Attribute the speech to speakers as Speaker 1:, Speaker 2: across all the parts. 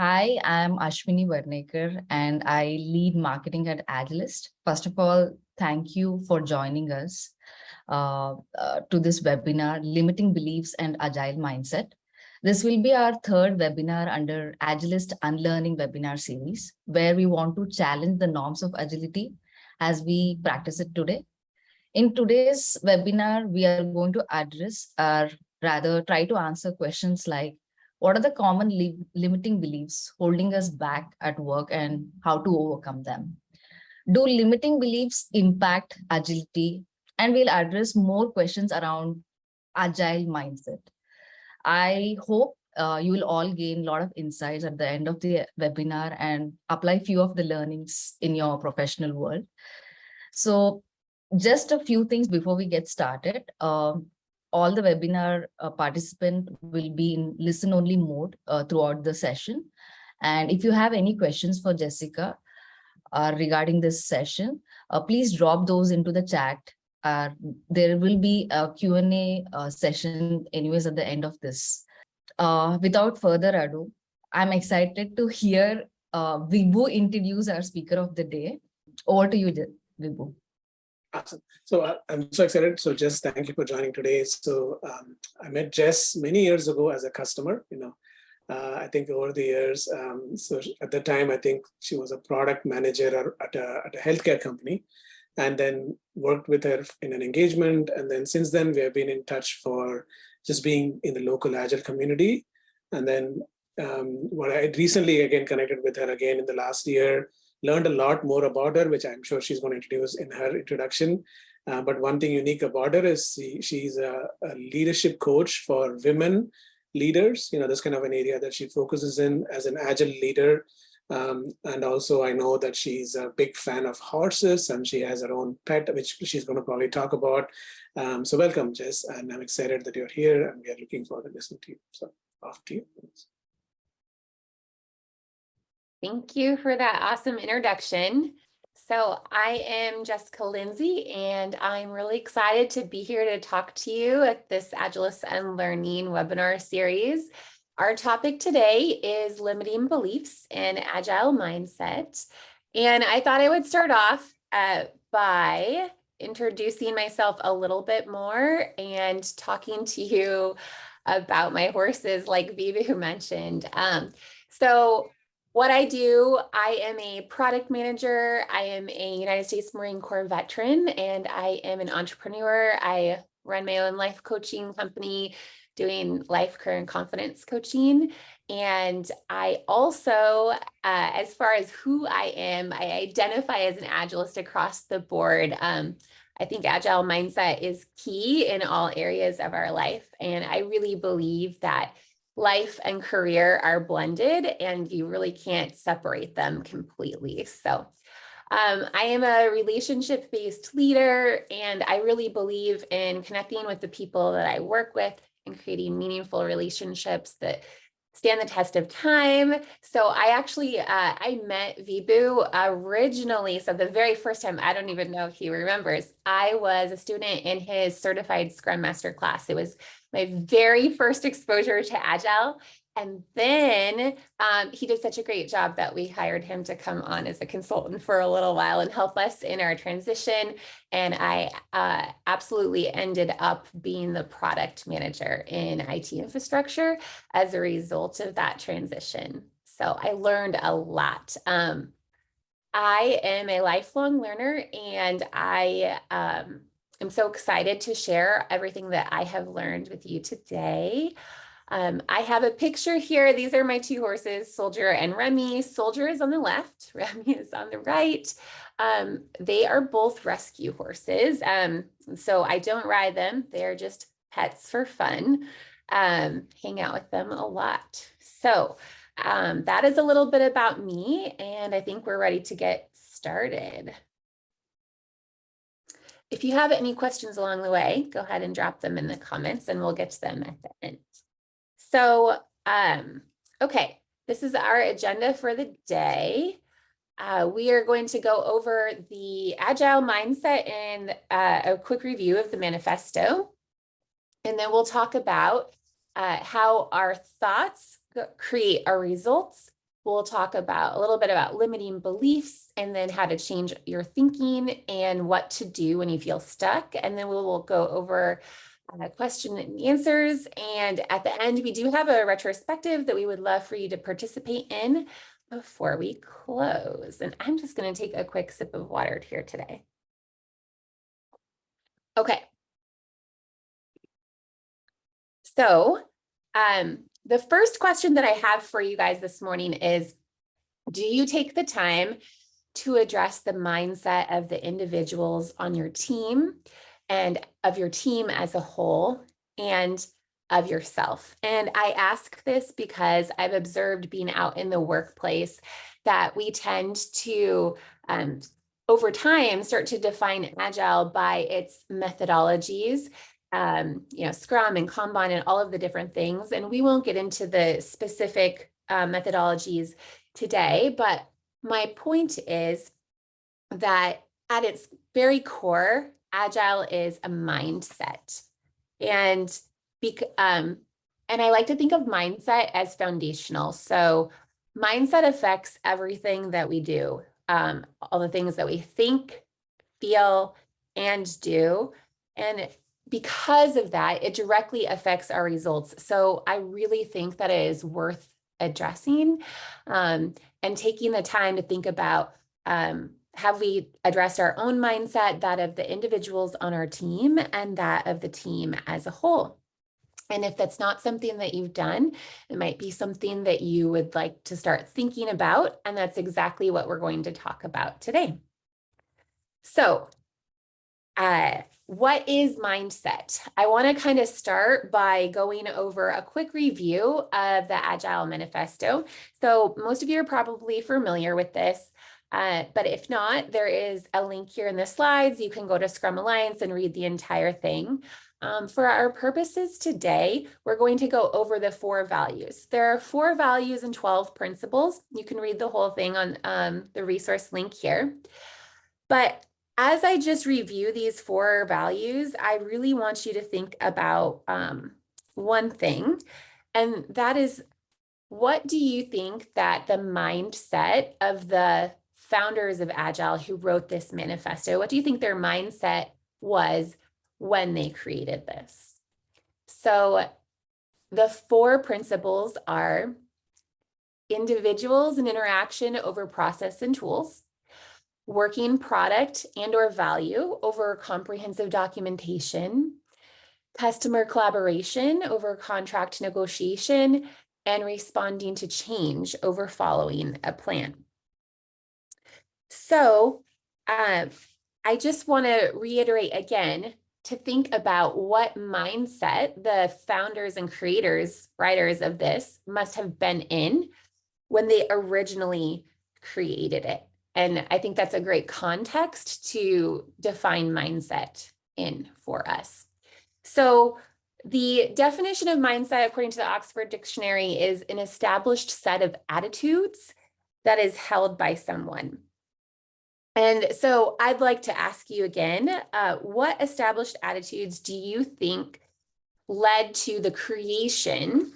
Speaker 1: Hi, I'm Ashwini Varnekar and I lead marketing at Agilist. First of all, thank you for joining us to this webinar, Limiting Beliefs and Agile Mindset. This will be our third webinar under Agilist Unlearning webinar series, where we want to challenge the norms of agility as we practice it today. In today's webinar, we are going to address or rather try to answer questions like, what are the common limiting beliefs holding us back at work and how to overcome them? Do limiting beliefs impact agility? And we'll address more questions around agile mindset. I hope you will all gain a lot of insights at the end of the webinar and apply few of the learnings in your professional world. So just a few things before we get started. All the webinar participant will be in listen-only mode throughout the session. And if you have any questions for Jessica regarding this session, please drop those into the chat. There will be a Q&A session anyways at the end of this. Without further ado, I'm excited to hear Vibhu introduce our speaker of the day. Over to you, Vibhu.
Speaker 2: Awesome. So I'm so excited. So Jess, thank you for joining today. So I met Jess many years ago as a customer, I think over the years. So at the time, I think she was a product manager at a healthcare company, and then worked with her in an engagement. And then since then, we have been in touch for just being in the local Agile community. And then what I recently again connected with her again in the last year, learned a lot more about her, which I'm sure she's going to introduce in her introduction. But one thing unique about her is she's a leadership coach for women leaders. This kind of an area that she focuses in as an Agile leader. And also I know that she's a big fan of horses and she has her own pet, which she's going to probably talk about. So welcome, Jess. And I'm excited that you're here and we are looking forward to listening to you. So off to you.
Speaker 3: Thank you for that awesome introduction. So I am Jessica Lindsey, and I'm really excited to be here to talk to you at this Agilists Unlearning webinar series. Our topic today is limiting beliefs and agile mindset. And I thought I would start off by introducing myself a little bit more and talking to you about my horses, like Vibhu mentioned. So what I do, I am a product manager. I am a United States Marine Corps veteran, and I am an entrepreneur. I run my own life coaching company, doing life, career, and confidence coaching. And I also, as far as who I am, I identify as an Agilist across the board. I think agile mindset is key in all areas of our life. And I really believe that life and career are blended and you really can't separate them completely. So I am a relationship-based leader, and I really believe in connecting with the people that I work with and creating meaningful relationships that stand the test of time. So I actually, I met Vibhu originally. So the very first time, I don't even know if he remembers, I was a student in his certified Scrum Master class. It was my very first exposure to Agile. And then he did such a great job that we hired him to come on as a consultant for a little while and help us in our transition. And I absolutely ended up being the product manager in IT infrastructure as a result of that transition. So I learned a lot. I am a lifelong learner, and I am so excited to share everything that I have learned with you today. I have a picture here. These are my two horses, Soldier and Remy. Soldier is on the left, Remy is on the right. They are both rescue horses. So I don't ride them. They're just pets for fun. Hang out with them a lot. So that is a little bit about me, and I think we're ready to get started. If you have any questions along the way, go ahead and drop them in the comments and we'll get to them at the end. So, okay, this is our agenda for the day. We are going to go over the agile mindset and a quick review of the manifesto. And then we'll talk about how our thoughts create our results We'll talk about a little bit about limiting beliefs and then how to change your thinking and what to do when you feel stuck. And then we will go over question and answers. And at the end, we do have a retrospective that we would love for you to participate in before we close. And I'm just going to take a quick sip of water here today. Okay. So the first question that I have for you guys this morning is, do you take the time to address the mindset of the individuals on your team and of your team as a whole and of yourself? And I ask this because I've observed being out in the workplace that we tend to, over time, start to define Agile by its methodologies, Scrum and Kanban and all of the different things. And we won't get into the specific methodologies today, but my point is that at its very core, Agile is a mindset. And I like to think of mindset as foundational. So mindset affects everything that we do, all the things that we think, feel, and do. And because of that, it directly affects our results. So I really think that it is worth addressing and taking the time to think about, have we addressed our own mindset, that of the individuals on our team, and that of the team as a whole? And if that's not something that you've done, it might be something that you would like to start thinking about. And that's exactly what we're going to talk about today. So, what is mindset? I want to kind of start by going over a quick review of the Agile Manifesto. So most of you are probably familiar with this, but if not, there is a link here in the slides. You can go to Scrum Alliance and read the entire thing. For our purposes today, we're going to go over the 4 values. There are 4 values and 12 principles. You can read the whole thing on the resource link here. But as I just review these 4 values, I really want you to think about one thing, and that is, what do you think that the mindset of the founders of Agile who wrote this manifesto, what do you think their mindset was when they created this? So the 4 principles are individuals and interaction over process and tools, working product and or value over comprehensive documentation, customer collaboration over contract negotiation, and responding to change over following a plan. So I just want to reiterate again to think about what mindset the founders and creators, writers of this must have been in when they originally created it. And I think that's a great context to define mindset in for us. So the definition of mindset, according to the Oxford Dictionary, is an established set of attitudes that is held by someone. And so I'd like to ask you again, what established attitudes do you think led to the creation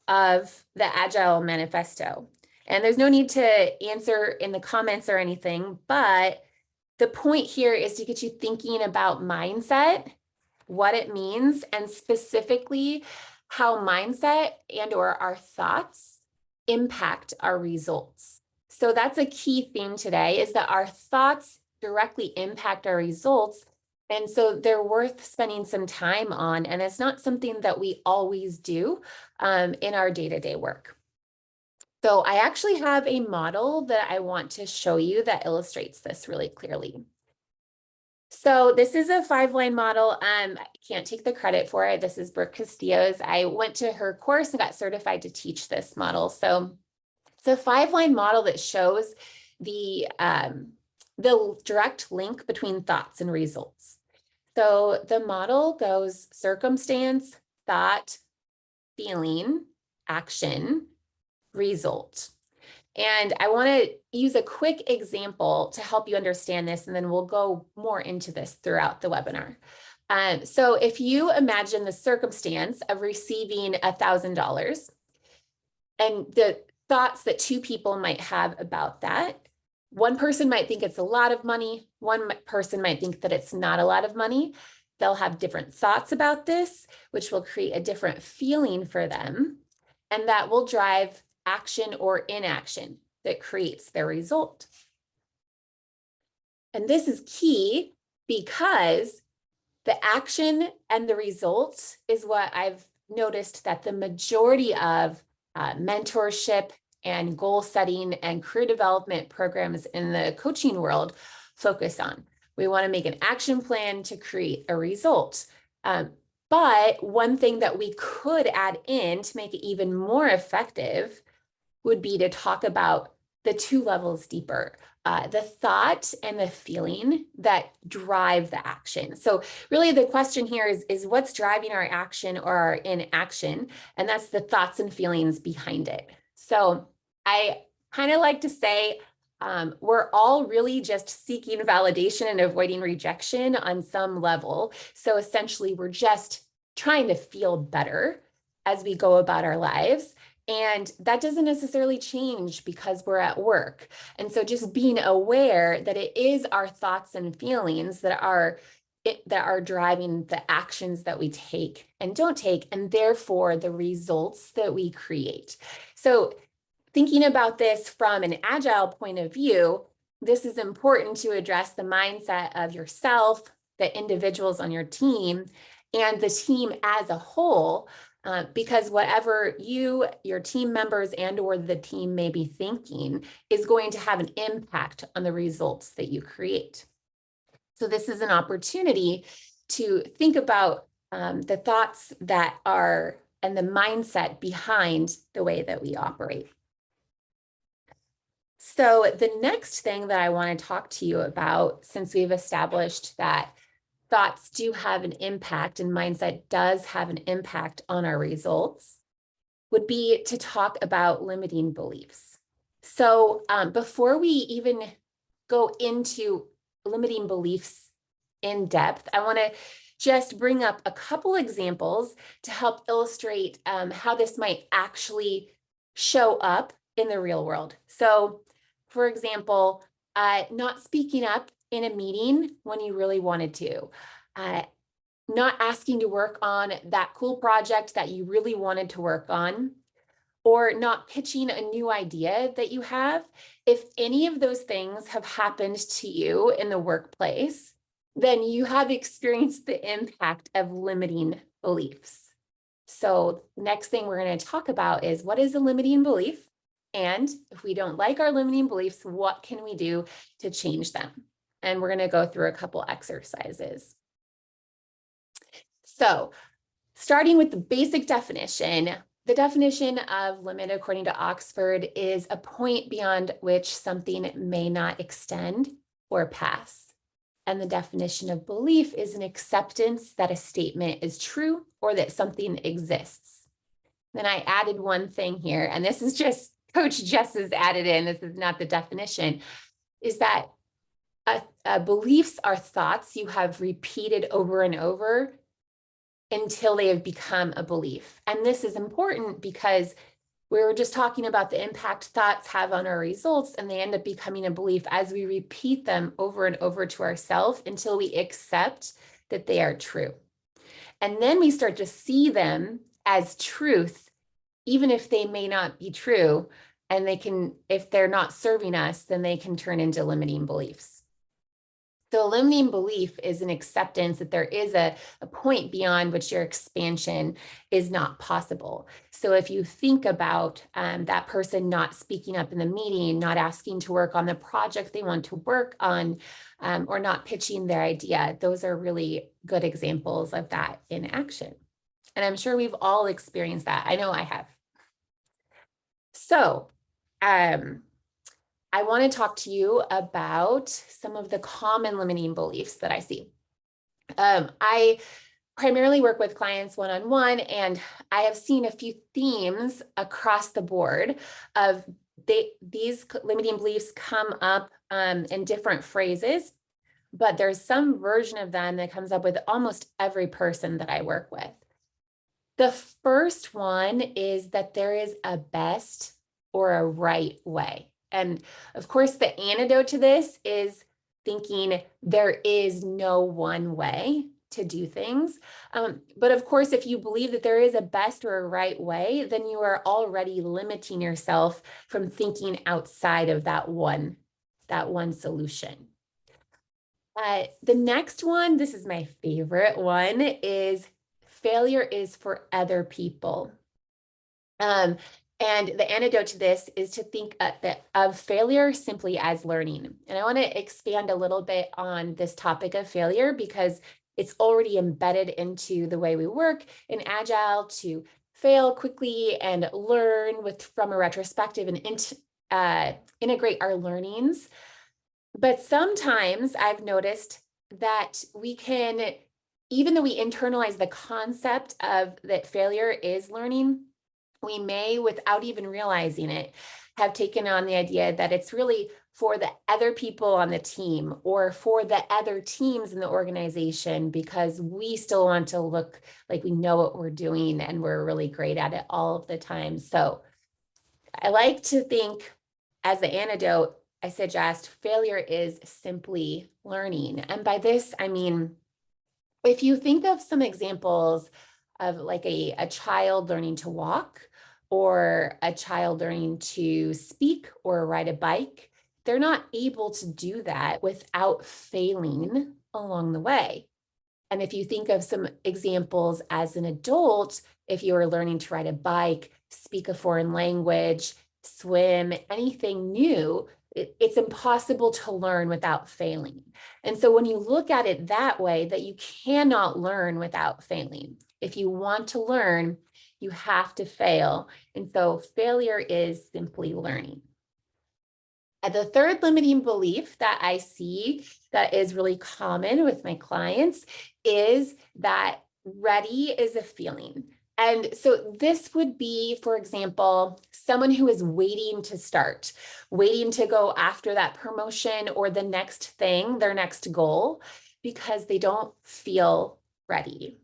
Speaker 3: of the Agile Manifesto? And there's no need to answer in the comments or anything, but the point here is to get you thinking about mindset, what it means, and specifically how mindset and or our thoughts impact our results. So that's a key theme today, is that our thoughts directly impact our results. And so they're worth spending some time on. And it's not something that we always do in our day-to-day work. So I actually have a model that I want to show you that illustrates this really clearly. So this is a 5-line model. I can't take the credit for it. This is Brooke Castillo's. I went to her course and got certified to teach this model. So it's a 5-line model that shows the direct link between thoughts and results. So the model goes circumstance, thought, feeling, action, result. And I want to use a quick example to help you understand this, and then we'll go more into this throughout the webinar. So if you imagine the circumstance of receiving $1,000, and thoughts that two people might have about that. One person might think it's a lot of money. One person might think that it's not a lot of money. They'll have different thoughts about this, which will create a different feeling for them. And that will drive action or inaction that creates their result. And this is key because the action and the result is what I've noticed that the majority of mentorship and goal setting and career development programs in the coaching world focus on. We want to make an action plan to create a result. But one thing that we could add in to make it even more effective would be to talk about the two levels deeper, the thought and the feeling that drive the action. So really the question here is what's driving our action or our inaction? And that's the thoughts and feelings behind it. So I kind of like to say, we're all really just seeking validation and avoiding rejection on some level. So essentially, we're just trying to feel better as we go about our lives. And that doesn't necessarily change because we're at work. And so just being aware that it is our thoughts and feelings that are driving the actions that we take and don't take, and therefore the results that we create. So thinking about this from an Agile point of view, this is important to address the mindset of yourself, the individuals on your team, and the team as a whole, because whatever you, your team members, and or the team may be thinking is going to have an impact on the results that you create. So this is an opportunity to think about the thoughts that are and the mindset behind the way that we operate. So the next thing that I want to talk to you about, since we've established that thoughts do have an impact and mindset does have an impact on our results, would be to talk about limiting beliefs. So before we even go into limiting beliefs in depth, I want to just bring up a couple examples to help illustrate how this might actually show up in the real world. So for example, not speaking up in a meeting when you really wanted to, not asking to work on that cool project that you really wanted to work on, or not pitching a new idea that you have. If any of those things have happened to you in the workplace, then you have experienced the impact of limiting beliefs. So the next thing we're going to talk about is what is a limiting belief? And if we don't like our limiting beliefs, what can we do to change them? And we're going to go through a couple exercises. So starting with the basic definition, the definition of limit according to Oxford is a point beyond which something may not extend or pass. And the definition of belief is an acceptance that a statement is true or that something exists. Then I added one thing here, and this is just Coach Jess has added in, this is not the definition, is that beliefs are thoughts you have repeated over and over until they have become a belief. And this is important because we were just talking about the impact thoughts have on our results, and they end up becoming a belief as we repeat them over and over to ourselves until we accept that they are true. And then we start to see them as truth, even if they may not be true, and they can, if they're not serving us, then they can turn into limiting beliefs. So a limiting belief is an acceptance that there is a point beyond which your expansion is not possible. So if you think about that person not speaking up in the meeting, not asking to work on the project they want to work on, or not pitching their idea, those are really good examples of that in action. And I'm sure we've all experienced that. I know I have. So I want to talk to you about some of the common limiting beliefs that I see. I primarily work with clients one-on-one, and I have seen a few themes across the board of these limiting beliefs come up in different phrases, but there's some version of them that comes up with almost every person that I work with. The first one is that there is a best or a right way. And of course, the antidote to this is thinking there is no one way to do things. But of course, if you believe that there is a best or a right way, then you are already limiting yourself from thinking outside of that one solution. The next one, this is my favorite one, is failure is for other people. And the antidote to this is to think of failure simply as learning. And I want to expand a little bit on this topic of failure because it's already embedded into the way we work in Agile to fail quickly and learn from a retrospective and integrate our learnings. But sometimes I've noticed that we can, even though we internalize the concept of that failure is learning, we may, without even realizing it, have taken on the idea that it's really for the other people on the team or for the other teams in the organization because we still want to look like we know what we're doing and we're really great at it all of the time. So I like to think as the antidote, I suggest failure is simply learning. And by this, I mean, if you think of some examples of like a child learning to walk or a child learning to speak or ride a bike, they're not able to do that without failing along the way. And if you think of some examples as an adult, if you are learning to ride a bike, speak a foreign language, swim, anything new, it's impossible to learn without failing. And so when you look at it that way, that you cannot learn without failing. If you want to learn, you have to fail. And so failure is simply learning. And the third limiting belief that I see that is really common with my clients is that ready is a feeling. And so this would be, for example, someone who is waiting to start, waiting to go after that promotion or the next thing, their next goal, because they don't feel ready.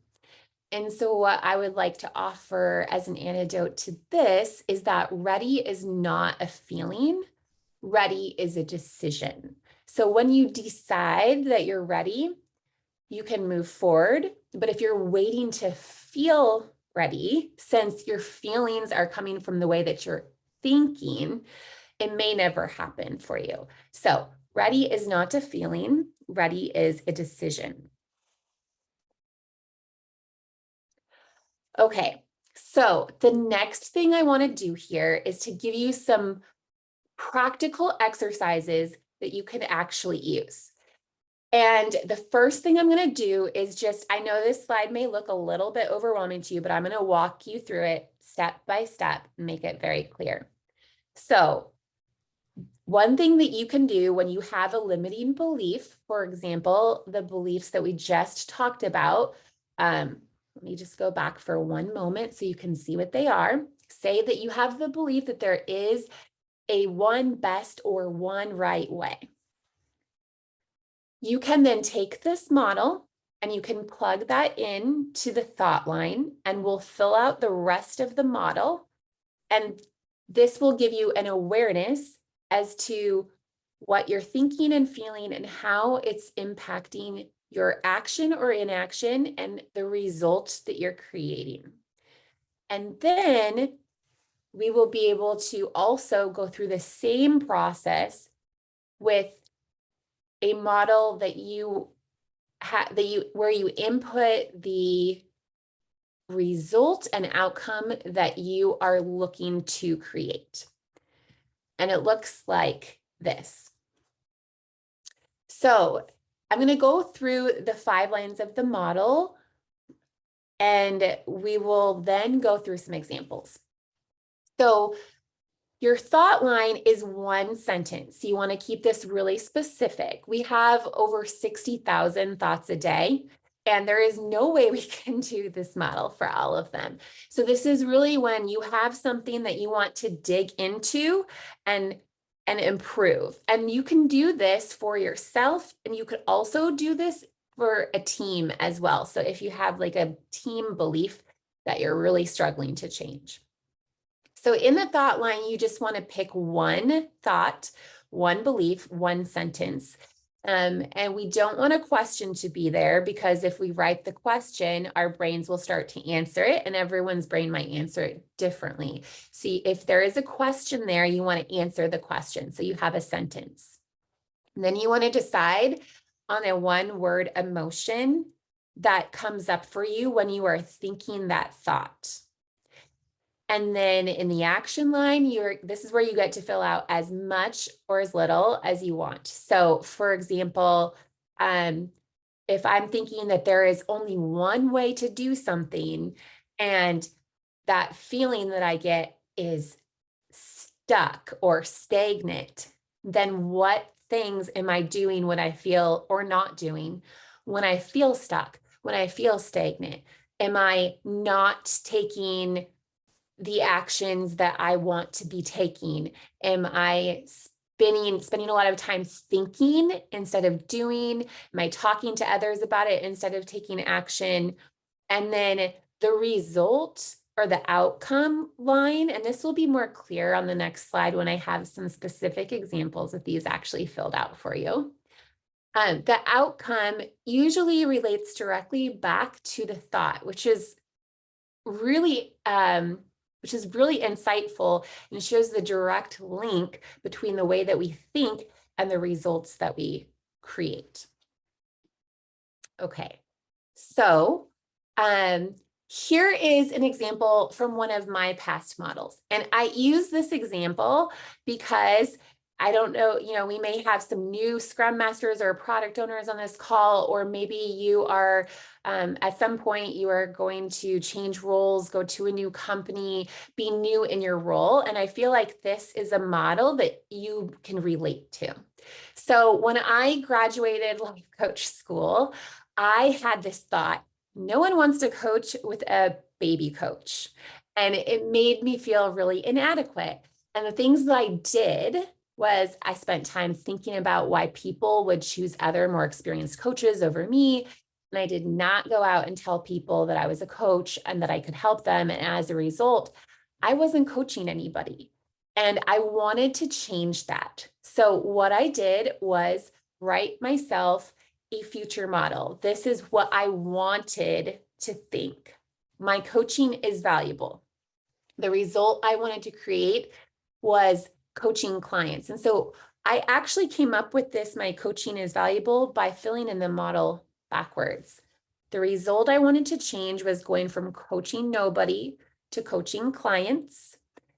Speaker 3: And so what I would like to offer as an antidote to this is that ready is not a feeling. Ready is a decision. So when you decide that you're ready, you can move forward. But if you're waiting to feel ready, since your feelings are coming from the way that you're thinking, it may never happen for you. So ready is not a feeling, ready is a decision. Okay, so the next thing I want to do here is to give you some practical exercises that you can actually use. And the first thing I'm going to do is I know this slide may look a little bit overwhelming to you, but I'm going to walk you through it step by step and make it very clear. So one thing that you can do when you have a limiting belief, for example, the beliefs that we just talked about, let me just go back for one moment so you can see what they are. Say that you have the belief that there is a one best or one right way. You can then take this model and you can plug that in to the thought line and we'll fill out the rest of the model. And this will give you an awareness as to what you're thinking and feeling and how it's impacting your action or inaction and the result that you're creating. And then we will be able to also go through the same process with a model that where you input the result and outcome that you are looking to create. And it looks like this. So I'm going to go through the 5 lines of the model, and we will then go through some examples. So your thought line is one sentence. You want to keep this really specific. We have over 60,000 thoughts a day, and there is no way we can do this model for all of them. So this is really when you have something that you want to dig into and improve. And you can do this for yourself, and you could also do this for a team as well. So if you have like a team belief that you're really struggling to change. So in the thought line, you just want to pick one thought, one belief, one sentence. And we don't want a question to be there, because if we write the question, our brains will start to answer it, and everyone's brain might answer it differently. See, if there is a question there, you want to answer the question. So you have a sentence. And then you want to decide on a one-word emotion that comes up for you when you are thinking that thought. And then in the action line, this is where you get to fill out as much or as little as you want. So for example, if I'm thinking that there is only one way to do something, and that feeling that I get is stuck or stagnant, then what things am I doing when I feel, or not doing when I feel stuck, when I feel stagnant? Am I not taking the actions that I want to be taking? Am I spending a lot of time thinking instead of doing? Am I talking to others about it instead of taking action? And then the result or the outcome line, and this will be more clear on the next slide when I have some specific examples of these actually filled out for you. The outcome usually relates directly back to the thought, which is really insightful, and shows the direct link between the way that we think and the results that we create. Okay, so here is an example from one of my past models. And I use this example because I don't know, we may have some new Scrum Masters or product owners on this call, or maybe you are, at some point, you are going to change roles, go to a new company, be new in your role. And I feel like this is a model that you can relate to. So when I graduated life coach school, I had this thought: no one wants to coach with a baby coach. And it made me feel really inadequate. And the things that I did was I spent time thinking about why people would choose other more experienced coaches over me. And I did not go out and tell people that I was a coach and that I could help them. And as a result, I wasn't coaching anybody. And I wanted to change that. So what I did was write myself a future model. This is what I wanted to think. My coaching is valuable. The result I wanted to create was coaching clients. And so I actually came up with this, my coaching is valuable, by filling in the model backwards. The result I wanted to change was going from coaching nobody to coaching clients.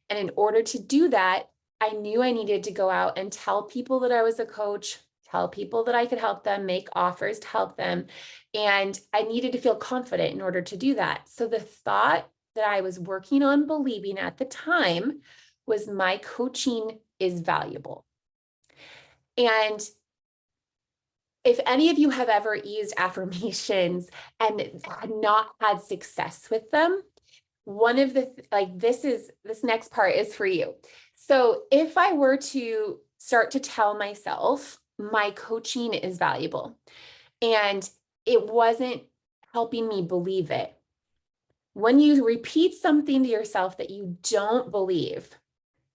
Speaker 3: And in order to do that, I knew I needed to go out and tell people that I was a coach, tell people that I could help them, make offers to help them. And I needed to feel confident in order to do that. So the thought that I was working on believing at the time was my coaching is valuable. And if any of you have ever used affirmations and not had success with them, one of the, this next part is for you. So if I were to start to tell myself my coaching is valuable, and it wasn't helping me believe it, when you repeat something to yourself that you don't believe,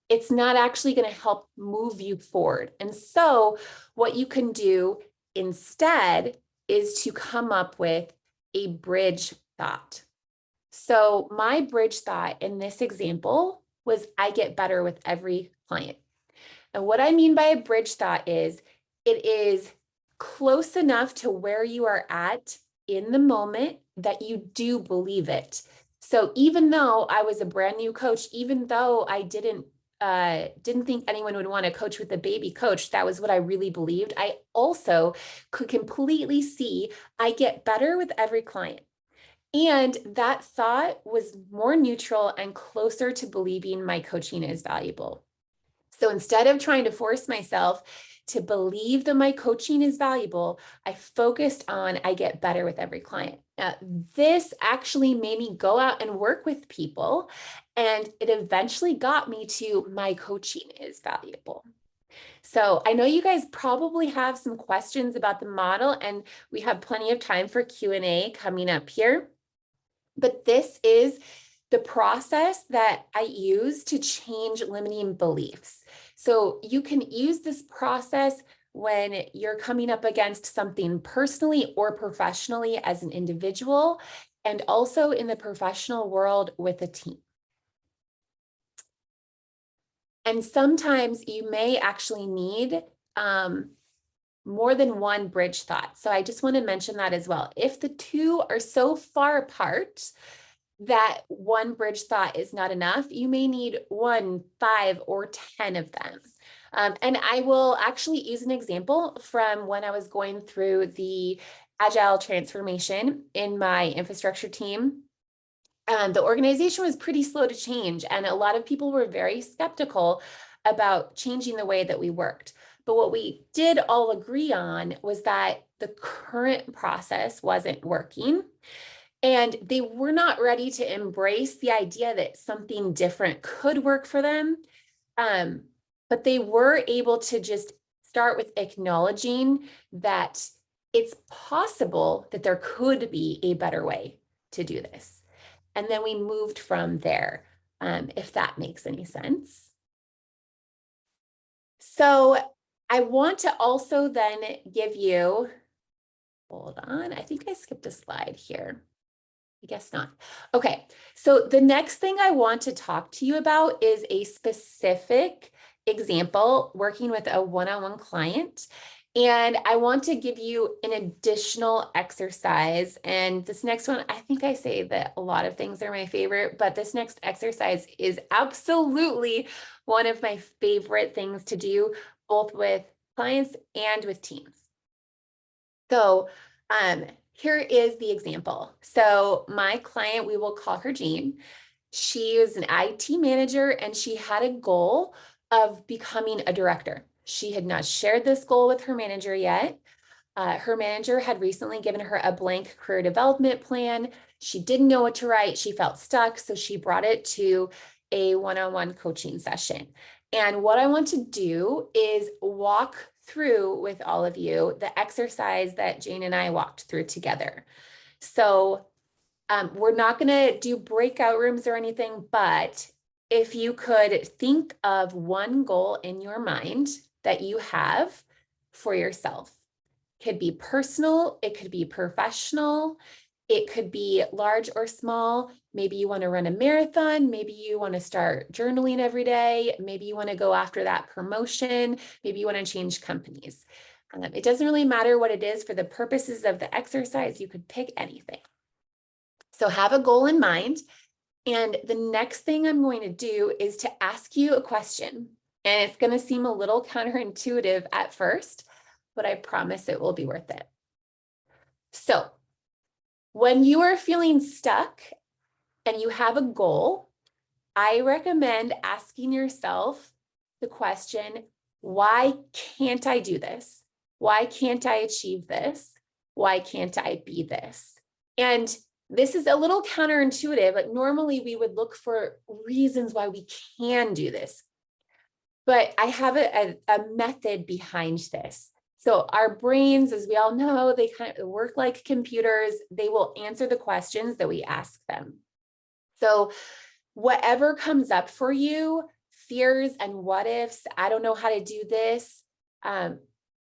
Speaker 3: it's not actually going to help move you forward. And so what you can do instead is to come up with a bridge thought. So my bridge thought in this example was, I get better with every client. And what I mean by a bridge thought is, it is close enough to where you are at in the moment that you do believe it. So even though I was a brand new coach, even though I didn't think anyone would want to coach with a baby coach, that was what I really believed, I also could completely see I get better with every client. And that thought was more neutral and closer to believing my coaching is valuable. So instead of trying to force myself to believe that my coaching is valuable, I focused on I get better with every client. Now, this actually made me go out and work with people, and it eventually got me to my coaching is valuable. So I know you guys probably have some questions about the model, and we have plenty of time for Q&A coming up here. But this is the process that I use to change limiting beliefs. So you can use this process when you're coming up against something personally or professionally as an individual, and also in the professional world with a team. And sometimes you may actually need more than one bridge thought. So I just want to mention that as well. If the two are so far apart that one bridge thought is not enough, you may need 1, 5, or 10 of them. And I will actually use an example from when I was going through the Agile transformation in my infrastructure team. The organization was pretty slow to change, and a lot of people were very skeptical about changing the way that we worked. But what we did all agree on was that the current process wasn't working, and they were not ready to embrace the idea that something different could work for them. But they were able to just start with acknowledging that it's possible that there could be a better way to do this. And then we moved from there, if that makes any sense. So I want to also then give you, hold on, I think I skipped a slide here. I guess not. Okay, so the next thing I want to talk to you about is a specific example working with a one-on-one client. And I want to give you an additional exercise. And this next one, I think I say that a lot of things are my favorite, but this next exercise is absolutely one of my favorite things to do, both with clients and with teams. So here is the example. So my client, we will call her Jean. She is an IT manager, and she had a goal of becoming a director. She had not shared this goal with her manager yet. Her manager had recently given her a blank career development plan. She didn't know what to write. She felt stuck, so she brought it to a one-on-one coaching session. And what I want to do is walk through with all of you the exercise that Jane and I walked through together. So we're not going to do breakout rooms or anything, but if you could think of one goal in your mind that you have for yourself. Could be personal, it could be professional, it could be large or small. Maybe you want to run a marathon, maybe you want to start journaling every day, maybe you want to go after that promotion, maybe you want to change companies. It doesn't really matter what it is for the purposes of the exercise, you could pick anything. So have a goal in mind. And the next thing I'm going to do is to ask you a question. And it's going to seem a little counterintuitive at first, but I promise it will be worth it. So when you are feeling stuck and you have a goal, I recommend asking yourself the question, why can't I do this? Why can't I achieve this? Why can't I be this? And this is a little counterintuitive, but normally we would look for reasons why we can do this. But I have a method behind this. So our brains, as we all know, they kind of work like computers. They will answer the questions that we ask them. So whatever comes up for you, fears and what ifs, I don't know how to do this,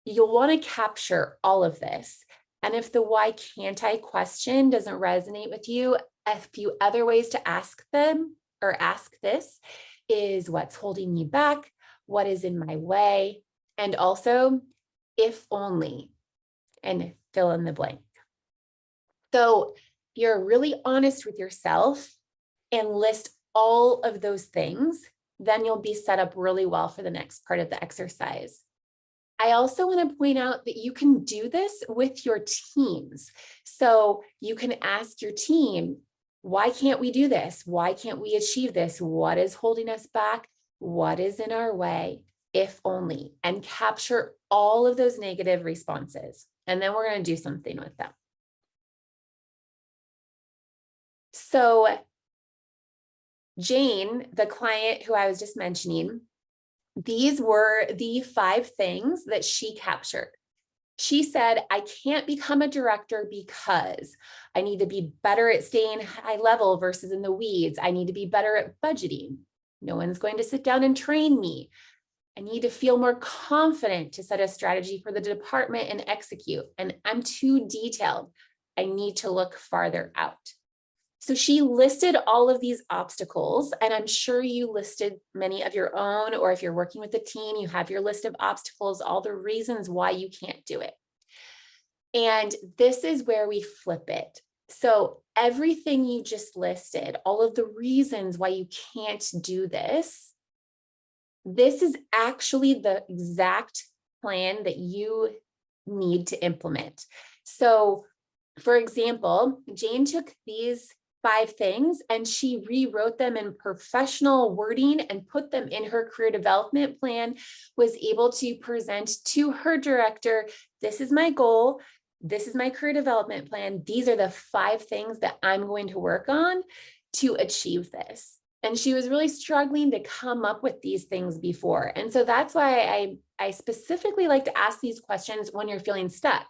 Speaker 3: you'll want to capture all of this. And if the why can't I question doesn't resonate with you, a few other ways to ask them or ask this is what's holding me back, what is in my way, and also if only, and fill in the blank. So you're really honest with yourself and list all of those things, then you'll be set up really well for the next part of the exercise. I also want to point out that you can do this with your teams. So you can ask your team, why can't we do this? Why can't we achieve this? What is holding us back? What is in our way? If only, and capture all of those negative responses. And then we're going to do something with them. So Jane, the client who I was just mentioning, these were the 5 things that she captured. She said, I can't become a director because I need to be better at staying high level versus in the weeds. I need to be better at budgeting. No one's going to sit down and train me. I need to feel more confident to set a strategy for the department and execute. And I'm too detailed. I need to look farther out. So she listed all of these obstacles, and I'm sure you listed many of your own, or if you're working with a team, you have your list of obstacles, all the reasons why you can't do it. And this is where we flip it. So everything you just listed, all of the reasons why you can't do this, this is actually the exact plan that you need to implement. So for example, Jane took these 5 things and she rewrote them in professional wording and put them in her career development plan, was able to present to her director, this is my goal, this is my career development plan, these are the 5 things that I'm going to work on to achieve this. And she was really struggling to come up with these things before. And so that's why I specifically like to ask these questions when you're feeling stuck.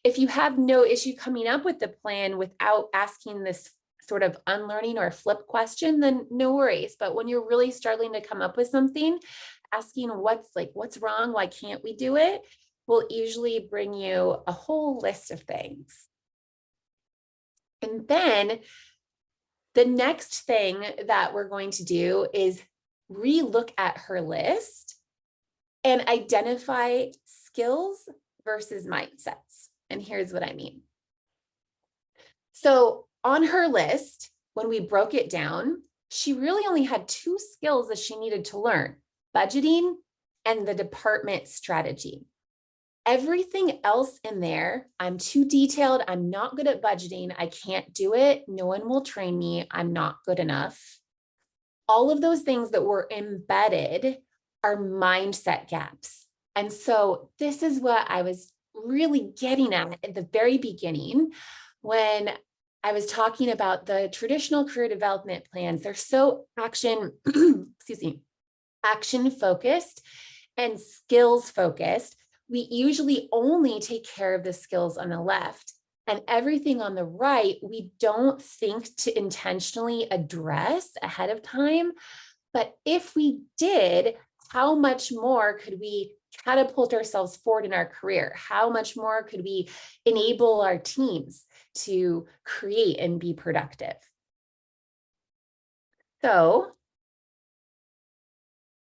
Speaker 3: If you have no issue coming up with the plan without asking this sort of unlearning or flip question, then no worries. But when you're really struggling to come up with something, asking what's wrong? Why can't we do it? Will usually bring you a whole list of things. And then the next thing that we're going to do is re-look at her list and identify skills versus mindsets. And here's what I mean. So on her list, when we broke it down, she really only had 2 skills that she needed to learn: budgeting and the department strategy. Everything else in there, I'm too detailed, I'm not good at budgeting, I can't do it, no one will train me, I'm not good enough. All of those things that were embedded are mindset gaps. And so this is what I was really getting at the very beginning when I was talking about the traditional career development plans. They're so action focused and skills focused. We usually only take care of the skills on the left, and everything on the right, we don't think to intentionally address ahead of time. But if we did, how much more could we catapult ourselves forward in our career? How much more could we enable our teams to create and be productive? So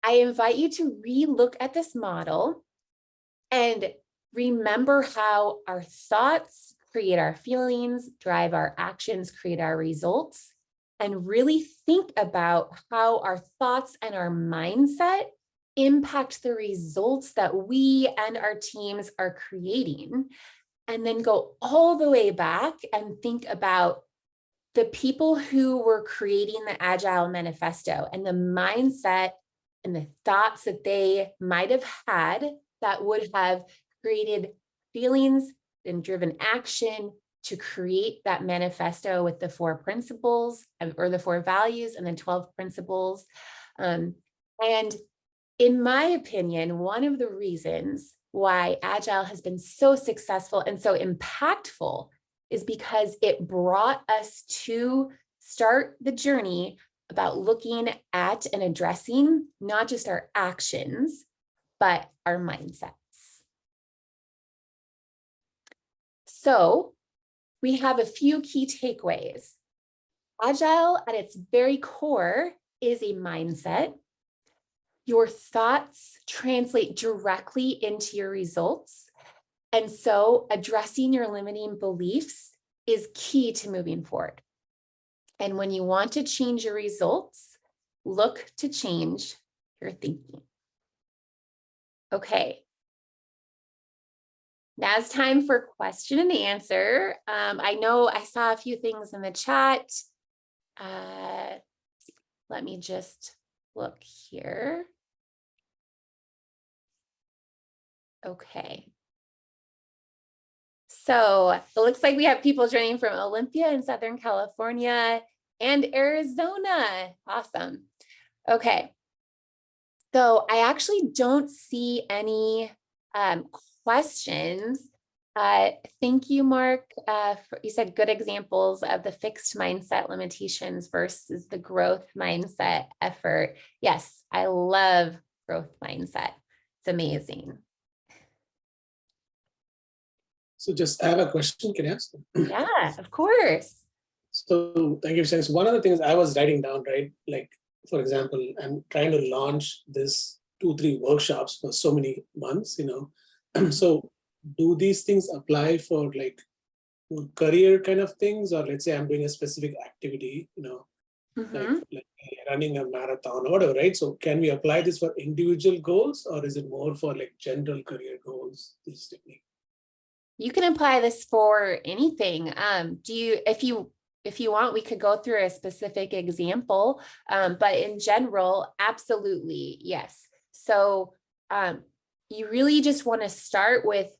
Speaker 3: I invite you to re-look at this model and remember how our thoughts create our feelings, drive our actions, create our results, and really think about how our thoughts and our mindset impact the results that we and our teams are creating. And then go all the way back and think about the people who were creating the Agile Manifesto and the mindset and the thoughts that they might have had that would have created feelings and driven action to create that manifesto with the 4 principles or the 4 values and the 12 principles. And in my opinion, one of the reasons why Agile has been so successful and so impactful is because it brought us to start the journey about looking at and addressing not just our actions, but our mindsets. So we have a few key takeaways. Agile at its very core is a mindset. Your thoughts translate directly into your results. And so addressing your limiting beliefs is key to moving forward. And when you want to change your results, look to change your thinking. Okay. Now it's time for question and answer. I know I saw a few things in the chat. Let me just look here. Okay. So it looks like we have people joining from Olympia in Southern California and Arizona. Awesome. Okay. So I actually don't see any questions Thank you, Mark. You said good examples of the fixed mindset limitations versus the growth mindset effort. Yes, I love growth mindset. It's amazing.
Speaker 2: So just I have a question. Can I ask?
Speaker 3: Yeah, of course.
Speaker 2: So thank you for saying. So one of the things I was writing down, right? Like, for example, I'm trying to launch this 2-3 workshops for so many months, So do these things apply for like career kind of things, or let's say I'm doing a specific activity, like running a marathon or whatever, right? So can we apply this for individual goals, or is it more for like general career goals, this technique?
Speaker 3: You can apply this for anything. If you want, we could go through a specific example, but in general, absolutely, yes. So you really just want to start with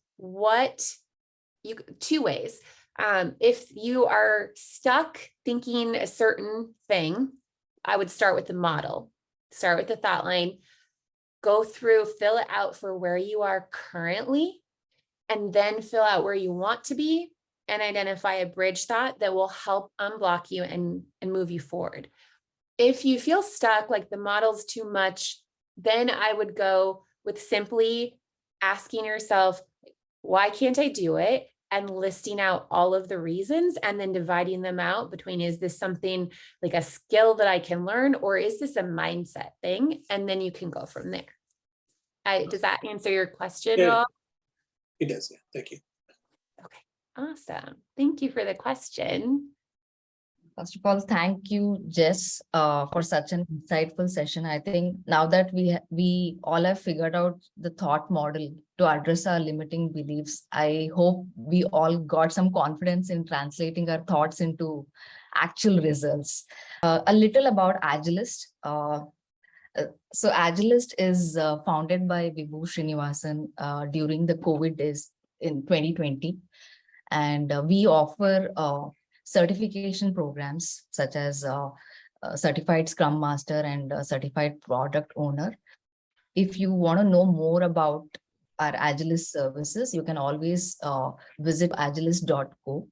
Speaker 3: two ways. If you are stuck thinking a certain thing, I would start with the model, start with the thought line, go through, fill it out for where you are currently, and then fill out where you want to be and identify a bridge thought that will help unblock you and move you forward. If you feel stuck, like the model's too much, then I would go with simply asking yourself, why can't I do it? And listing out all of the reasons and then dividing them out between, is this something like a skill that I can learn, or is this a mindset thing? And then you can go from there. Does that answer your question at all?
Speaker 2: It does, yeah. Thank you.
Speaker 3: Okay, awesome. Thank you for the question.
Speaker 1: First of all, thank you, Jess, for such an insightful session. I think now that we all have figured out the thought model to address our limiting beliefs, I hope we all got some confidence in translating our thoughts into actual results. A little about Agilist. So Agilist is founded by Vibhu Srinivasan during the COVID days in 2020. And we offer certification programs such as Certified Scrum Master and Certified Product Owner. If you want to know more about our Agilist services, you can always visit agilist.co.